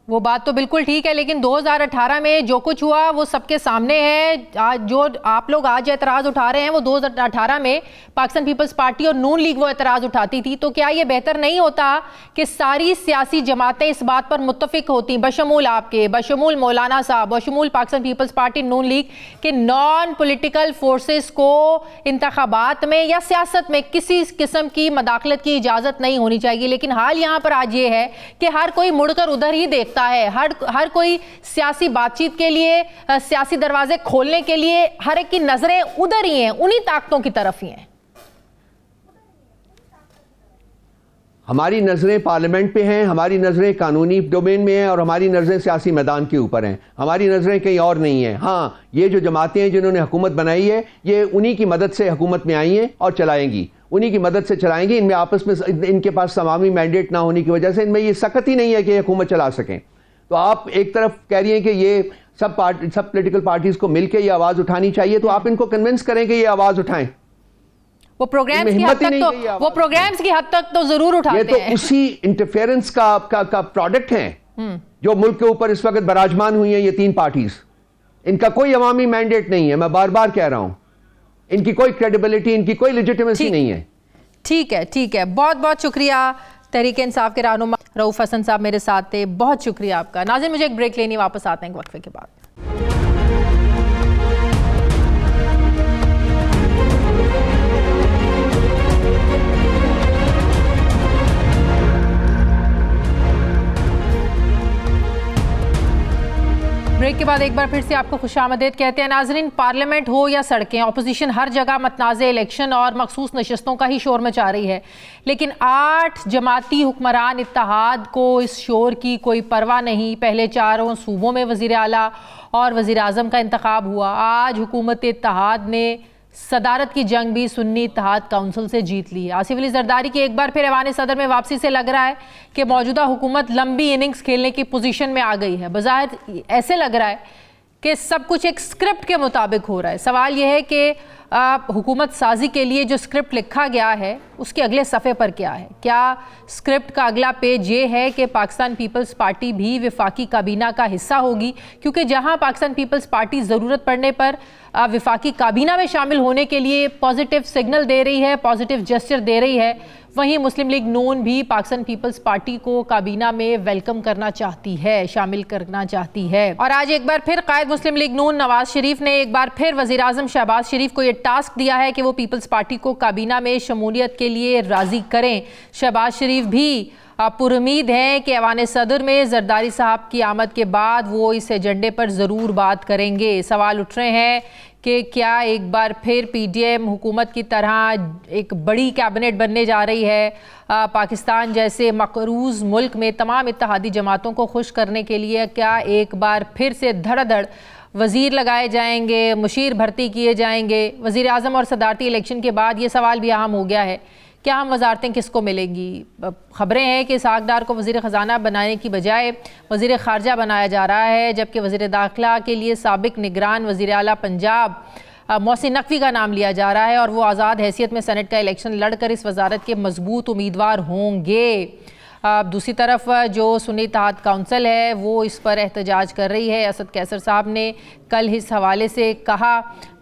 वो बात तो बिल्कुल ठीक है, लेकिन 2018 में जो कुछ हुआ वो सबके सामने है। आज जो आप लोग आज एतराज़ उठा रहे हैं वो 2018 में पाकिस्तान पीपल्स पार्टी और नून लीग वो एतराज़ उठाती थी। तो क्या ये बेहतर नहीं होता कि सारी सियासी जमातें इस बात पर मुत्तफिक होती, बशमूल आपके, बशमूल मौलाना साहब, बशमूल पाकिस्तान पीपल्स पार्टी, नून लीग, कि नॉन पॉलिटिकल फोर्सेस को इंतखाबात में या सियासत में किसी किस्म की मदाखलत की इजाज़त नहीं होनी चाहिए। लेकिन हाल यहाँ पर आज ये है कि हर कोई मुड़कर उधर ही देख है, हर कोई सियासी बातचीत के लिए, सियासी दरवाजे खोलने के लिए हर एक की नजरें उधर ही हैं, उन्हीं ताकतों की तरफ ही हैं। हमारी नजरें पार्लियामेंट पे हैं, हमारी नजरें कानूनी डोमेन में हैं, और हमारी नजरें सियासी मैदान के ऊपर हैं। हमारी नजरें कहीं और नहीं हैं। हाँ, ये जो जमातें हैं जिन्होंने हुकूमत बनाई है, ये उन्हीं की मदद से हुकूमत में आई हैं और चलाएंगी, उन्हीं की मदद से चलाएंगी। इनमें आपस में इनके पास तमामी मैंडेट ना होने की वजह से इनमें ये सख्त ही नहीं है कि हुकूमत चला सकें। तो आप एक तरफ कह रही हैं कि ये सब पॉलिटिकल पार्टीज को मिलकर ये आवाज उठानी चाहिए, तो आप इनको कन्विंस करें कि ये आवाज उठाएं। वो प्रोग्राम्स की हद तक तो जरूर उठाते हैं। ये तो उसी इंटरफेरेंस का प्रोडक्ट हैं जो मुल्क के ऊपर इस वक्त बराजमान हुई हैं ये तीन पार्टीज। इनका कोई अवामी मैंडेट नहीं है, मैं बार बार कह रहा हूं। इनकी कोई क्रेडिबिलिटी, इनकी कोई लेजिटिमेसी नहीं है। ठीक है, ठीक है, बहुत बहुत शुक्रिया तहरीक इंसाफ के रहनुमा रऊफ हसन साहब मेरे साथ थे, बहुत शुक्रिया आपका। नाज़रीन, मुझे एक ब्रेक लेनी, वापस आते हैं वक्फे के बाद। ब्रेक के बाद एक बार फिर से आपको खुशामदीद कहते हैं। नाजरीन, पार्लियामेंट हो या सड़कें, ऑपोजिशन हर जगह मतनाज़े इलेक्शन और मखसूस नशस्तों का ही शोर मचा रही है। लेकिन 8 जमाती हुक्मरान इत्तेहाद को इस शोर की कोई परवाह नहीं। पहले 4 सूबों में वज़ीर आला और वज़ीर आज़म का इंतखाब हुआ। आज हुकूमत इत्तेहाद ने सदारत की जंग भी सुन्नी इत्तेहाद काउंसिल से जीत ली है। आसिफ अली जरदारी की एक बार फिर ऐवान सदर में वापसी से लग रहा है कि मौजूदा हुकूमत लंबी इनिंग्स खेलने की पोजीशन में आ गई है। बज़ाहिर ऐसे लग रहा है कि सब कुछ एक स्क्रिप्ट के मुताबिक हो रहा है। सवाल यह है कि हुकूमत साजी के लिए जो स्क्रिप्ट लिखा गया है उसके अगले सफ़े पर क्या है? क्या स्क्रिप्ट का अगला पेज ये है कि पाकिस्तान पीपल्स पार्टी भी वफाकी काबीना का हिस्सा होगी? क्योंकि जहां पाकिस्तान पीपल्स पार्टी ज़रूरत पड़ने पर वफाकी काबीना में शामिल होने के लिए पॉजिटिव सिग्नल दे रही है, पॉजिटिव जेस्चर दे रही है, वहीं मुस्लिम लीग नून भी पाकिस्तान पीपल्स पार्टी को काबीना में वेलकम करना चाहती है, शामिल करना चाहती है। और आज एक बार फिर कायद मुस्लिम लीग नून नवाज शरीफ ने एक बार फिर वज़ीर आज़म शहबाज शरीफ को ये टास्क दिया है कि वो पीपल्स पार्टी को काबीना में शमूलियत के लिए राज़ी करें। शहबाज शरीफ भी पुरुमीद हैं कि ऐवान सदर में जरदारी साहब की आमद के बाद वो इस एजेंडे पर ज़रूर बात करेंगे। सवाल उठ रहे हैं कि क्या एक बार फिर पीडीएम हुकूमत की तरह एक बड़ी कैबिनेट बनने जा रही है? पाकिस्तान जैसे मकरूज़ मुल्क में तमाम इत्तेहादी जमातों को खुश करने के लिए क्या एक बार फिर से धड़ाधड़ वज़ीर लगाए जाएंगे, मुशीर भर्ती किए जाएंगे। वज़ीर आज़म और सदारती इलेक्शन के बाद ये सवाल भी अहम हो गया है, क्या हम वजारतें किसको मिलेंगी? ख़बरें हैं कि इसहाक डार को वज़ीर ख़जाना बनाने की बजाय वज़ीर ख़ारजा बनाया जा रहा है, जबकि वज़ीर दाखिला के लिए साबिक निगरान वज़ीर आला पंजाब मोहसिन नकवी का नाम लिया जा रहा है और वो आज़ाद हैसियत में सेनेट का इलेक्शन लड़कर इस वजारत के मजबूत उम्मीदवार होंगे। दूसरी तरफ जो सुन्नी इत्तेहाद काउंसिल है वो इस पर एहतजाज कर रही है। असद कैसर साहब ने कल इस हवाले से कहा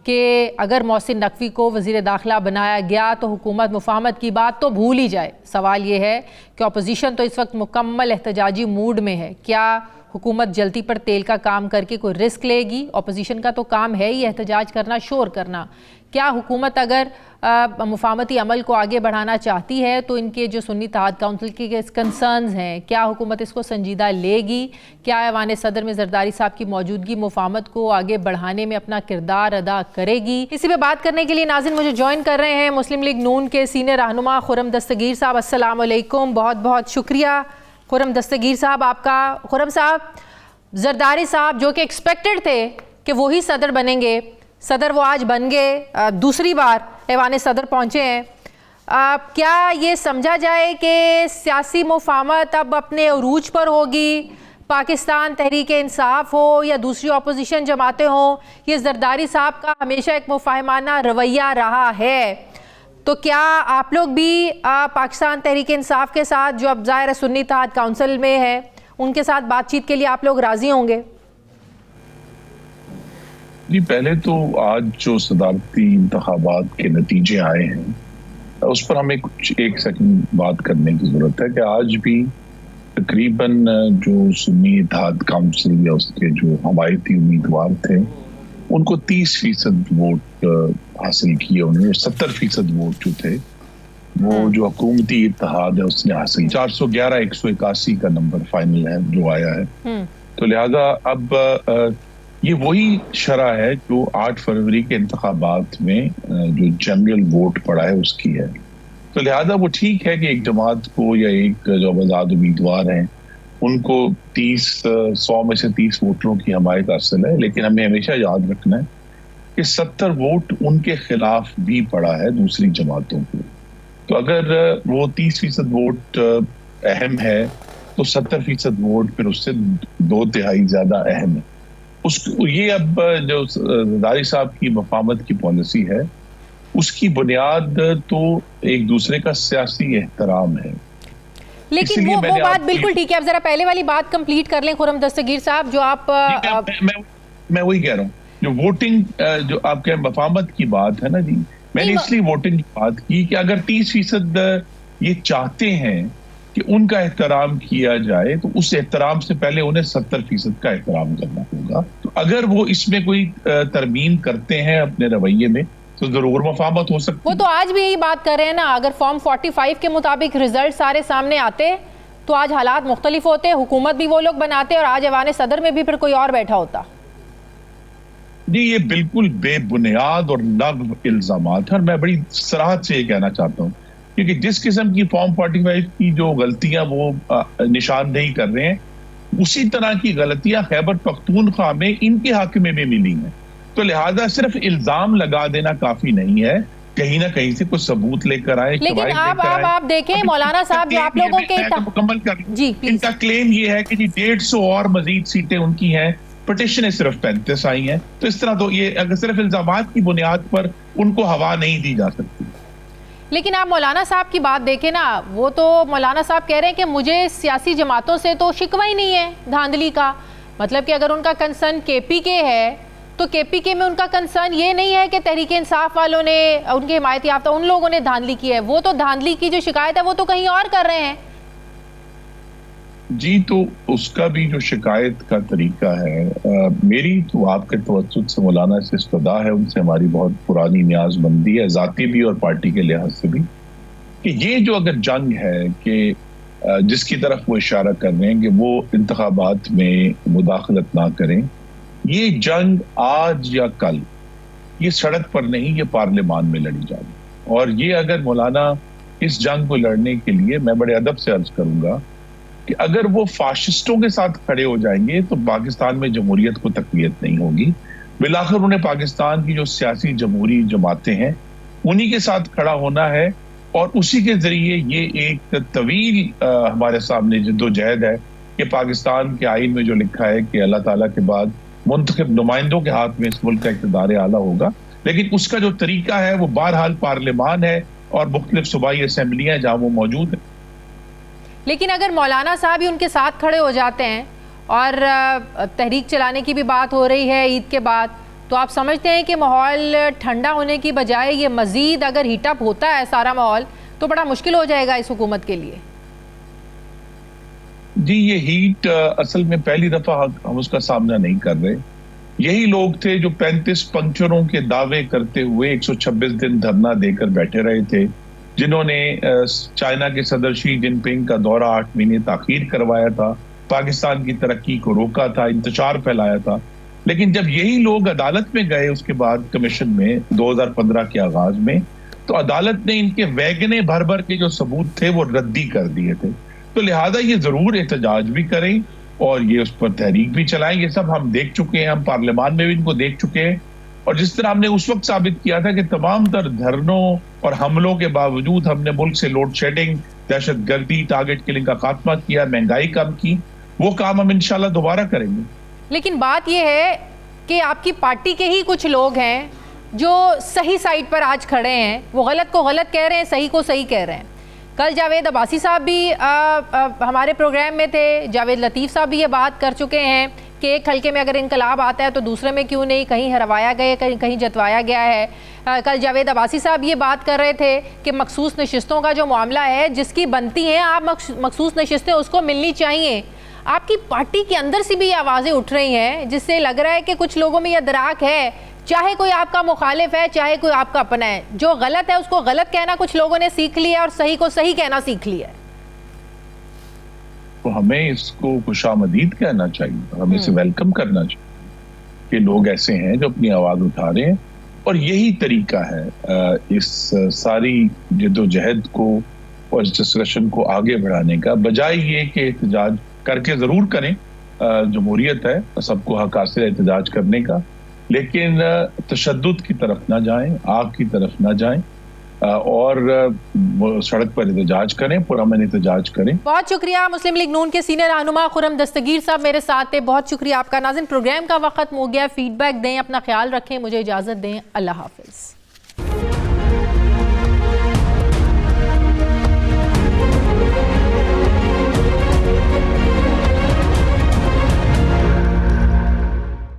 कि अगर मोहसिन नकवी को वज़ीर दाखिला बनाया गया तो हुकूमत मुफाहमत की बात तो भूल ही जाए। सवाल ये है कि अपोजिशन तो इस वक्त मुकम्मल एहतजाजी मूड में है, क्या हुकूमत जल्दी पर तेल का काम करके कोई रिस्क लेगी? अपोजिशन का तो काम है ही एहतजाज करना, शोर करना। क्या हुकूमत अगर मुफाहमती अमल को आगे बढ़ाना चाहती है तो इनके जो सुन्नी इत्तेहाद काउंसिल के कंसर्न्स हैं, क्या हुकूमत इसको संजीदा लेगी? क्या ऐवान सदर में जरदारी साहब की मौजूदगी मुफाहमत को आगे बढ़ाने में अपना किरदार अदा करेगी? इसी पे बात करने के लिए नाज़रीन मुझे ज्वाइन कर रहे हैं मुस्लिम लीग नून के सीनियर रहनुमा खुर्रम दस्तगीर साहब। अस्सलाम वालेकुम, बहुत बहुत शुक्रिया खुर्रम दस्तगीर साहब आपका। खुर्रम साहब, जरदारी साहब जो कि एक्सपेक्टेड थे कि वही सदर बनेंगे, सदर वो आज बन गए, दूसरी बार ऐवान सदर पहुँचे हैं। क्या ये समझा जाए कि सियासी मुफाहमत अब अपने उरूज पर होगी? पाकिस्तान तहरीक इंसाफ हो या दूसरी अपोजिशन जमातें हों, ये जरदारी साहब का हमेशा एक मुफाहमाना रवैया रहा है, तो क्या आप लोग भी पाकिस्तान तहरीक इंसाफ के साथ, जो अब ज़ाहिर सुन्नी इत्तेहाद काउंसिल में है, उनके साथ बातचीत के लिए आप लोग राज़ी होंगे? जी, पहले तो आज जो सदारती इंतखाबात के नतीजे आए हैं उस पर हमें कुछ एक सेकंड बात करने की ज़रूरत है कि आज भी तकरीबन जो सुन्नी इत्तेहाद काउंसिल या उसके जो हमायती उम्मीदवार थे उनको 30% वोट हासिल किए उन्होंने। 70% वोट जो थे वो जो हुकूमती इत्तेहाद है उसने हासिल। 411-181 का नंबर फाइनल है जो आया है। तो लिहाजा अब ये वही शरह है जो 8 फरवरी के इंतखाबात में जो जनरल वोट पड़ा है उसकी है। तो लिहाजा वो ठीक है कि एक जमात को या एक जो आज़ाद उम्मीदवार हैं उनको 100 में से 30 वोटरों की हमायत हासिल है, लेकिन हमें हमेशा याद रखना है कि 70 वोट उनके खिलाफ भी पड़ा है दूसरी जमातों को। तो अगर वो 30% वोट अहम है तो 70% वोट फिर उससे 2/3 ज्यादा अहम है। उसको ये अब जो जरदारी साहब की मुफाहमत की पॉलिसी है उसकी बुनियाद तो एक दूसरे का सियासी एहतराम है। लेकिन वो बात बिल्कुल ठीक है। अब जरा पहले वाली बात कंप्लीट कर लें खुर्रम दस्तगीर साहब, जो आप मैं वही कह रहा हूँ, जो वोटिंग जो आपके मुफाहमत की बात है ना जी, मैंने इसलिए वोटिंग की बात की कि अगर 30% ये चाहते हैं कि उनका एहतराम किया जाए तो उस एहतराम से पहले उन्हें 70% का एहतराम करना होगा। तो अगर वो इसमें कोई तरमीम करते हैं अपने रवैये में तो जरूर मुफाहमत हो सकती है। वो तो आज भी यही बात कर रहे हैं ना, अगर फॉर्म 45 के मुताबिक रिजल्ट सारे सामने आते तो आज हालात मुख्तलिफ होते, हुकूमत भी वो लोग बनाते और आज ऐवान सदर में भी फिर कोई और बैठा होता। जी, ये बिल्कुल बेबुनियाद और नग्व इल्जामात है और मैं बड़ी सराहत से ये कहना चाहता हूँ, क्योंकि जिस किस्म की फॉर्म 45 की जो गलतियां वो निशानदेही कर रहे हैं उसी तरह की गलतियां खैबर पख्तूनख्वा में इनके हक में भी मिली हैं। तो लिहाजा सिर्फ इल्जाम लगा देना काफी नहीं है, कहीं ना कहीं से कुछ सबूत लेकर आए। लेकिन आप देखें मौलाना साहब, जो आप लोगों के मुकम्मल कर जी, इनका क्लेम ये है कि जी 150 और मजीद सीटें उनकी हैं, पिटिशनें सिर्फ 35 आई हैं। तो इस तरह तो ये अगर सिर्फ इल्जामात की बुनियाद पर उनको हवा नहीं दी जा सकती। लेकिन आप मौलाना साहब की बात देखें ना, वो तो मौलाना साहब कह रहे हैं कि मुझे सियासी जमातों से तो शिकवा ही नहीं है धांधली का। मतलब कि अगर उनका कंसर्न KPK है तो KPK में उनका कंसर्न ये नहीं है कि तहरीक इंसाफ वालों ने, उनके हिमायती याफ्ता उन लोगों ने धांधली की है। वो तो धांधली की जो शिकायत है वो तो कहीं और कर रहे हैं। जी, तो उसका भी जो शिकायत का तरीका है, मेरी तो आपके तवज्जुह से मौलाना से इस्तदा है, उनसे हमारी बहुत पुरानी न्याज़मंदी है, ज़ाती भी और पार्टी के लिहाज से भी, कि ये जो अगर जंग है कि जिसकी तरफ वो इशारा कर रहे हैं कि वो इंतखाबात में मुदाखलत ना करें, ये जंग आज या कल ये सड़क पर नहीं, ये पार्लियामान में लड़ी जाएगी। और ये अगर मौलाना इस जंग को लड़ने के लिए, मैं बड़े अदब से अर्ज करूंगा कि अगर वो फाशिस्टों के साथ खड़े हो जाएंगे तो पाकिस्तान में जमहूरियत को तकवीत नहीं होगी। बिलाखिर उन्हें पाकिस्तान की जो सियासी जमहूरी जमातें हैं उन्हीं के साथ खड़ा होना है और उसी के जरिए ये एक तवील हमारे सामने जद्दोजहद है कि पाकिस्तान के आइन में जो लिखा है कि अल्लाह ताला के बाद मुंतखब नुमाइंदों के हाथ में इस मुल्क का इक़्तिदार आला होगा, लेकिन उसका जो तरीका है वो बहरहाल पार्लियामान है और मुख्तलिफ सूबाई असम्बलियाँ जहाँ वो मौजूद है। लेकिन अगर मौलाना साहब ही उनके साथ खड़े हो जाते हैं और तहरीक चलाने की भी बात हो रही है ईद के बाद, तो आप समझते हैं कि माहौल ठंडा होने की बजाय ये मज़ीद अगर हीटअप होता है सारा माहौल तो बड़ा मुश्किल हो जाएगा इस हुकूमत के लिए? जी, ये हीट असल में पहली दफा हम उसका सामना नहीं कर रहे। यही लोग थे जो 35 पंक्चरों के दावे करते हुए 126 दिन धरना देकर बैठे रहे थे, जिन्होंने चाइना के सदर शी जिनपिंग का दौरा 8 महीने ताखीर करवाया था, पाकिस्तान की तरक्की को रोका था, इंतशार फैलाया था। लेकिन जब यही लोग अदालत में गए उसके बाद कमीशन में 2015 के आगाज में, तो अदालत ने इनके वैगने भर भर के जो सबूत थे वो रद्दी कर दिए थे। तो लिहाजा ये जरूर एहतजाज भी करें और ये उस पर तहरीक भी चलाएं। ये सब हम देख चुके हैं, हम पार्लियामान में भी इनको देख चुके हैं। और जिस तरह हमने उस वक्त साबित किया था कि तमाम तर धरनों और हमलों के बावजूद हमने मुल्क से लोड शेडिंग, दहशतगर्दी, टारगेट किलिंग का खात्मा किया, महंगाई कम की, वो काम हम इंशाल्लाह दोबारा करेंगे। लेकिन बात यह है कि आपकी पार्टी के ही कुछ लोग हैं जो सही साइड पर आज खड़े हैं, वो गलत को गलत कह रहे हैं, सही को सही कह रहे हैं। कल जावेद अब्बासी साहब भी हमारे प्रोग्राम में थे, जावेद लतीफ़ साहब भी ये बात कर चुके हैं कि एक हल्के में अगर इनकलाब आता है तो दूसरे में क्यों नहीं, कहीं हरवाया गया, कहीं जतवाया गया है। कल जावेद अब्बासी साहब ये बात कर रहे थे कि मखसूस नशिस्तों का जो मामला है, जिसकी बनती हैं आप मखसूस नशिस्तें उसको मिलनी चाहिए। आपकी पार्टी के अंदर से भी ये आवाज़ें उठ रही हैं जिससे लग रहा है कि कुछ लोगों में यह दराक है, चाहे कोई आपका मुखालिफ है चाहे कोई आपका अपना है, जो गलत है उसको गलत कहना कुछ लोगों ने सीख लिया और सही को सही कहना सीख लिया है। तो हमें इसको खुशामदीद कहना चाहिए, हमें इसे वेलकम करना चाहिए कि लोग ऐसे हैं जो अपनी आवाज उठा रहे हैं। और यही तरीका है इस सारी जद्दोजहद को और इस डिस्कशन को आगे बढ़ाने का, बजाय ये कि एहतजाज करके जरूर करें, जमहूरियत है, सबको हक हासिल है एहतजाज करने का, लेकिन तशद्दुद की तरफ ना जाएं, आग की तरफ ना जाएं और सड़क पर एहतजाज करें, पुरअमन एहतजाज करें। बहुत शुक्रिया। मुस्लिम लीग नून के सीनियर रहनुमा खुर्रम दस्तगीर साहब मेरे साथ थे, बहुत शुक्रिया आपका। नाज़रीन, प्रोग्राम का वक्त खत्म हो गया, फीडबैक दें, अपना ख्याल रखें, मुझे इजाज़त दें, अल्लाह हाफिज़।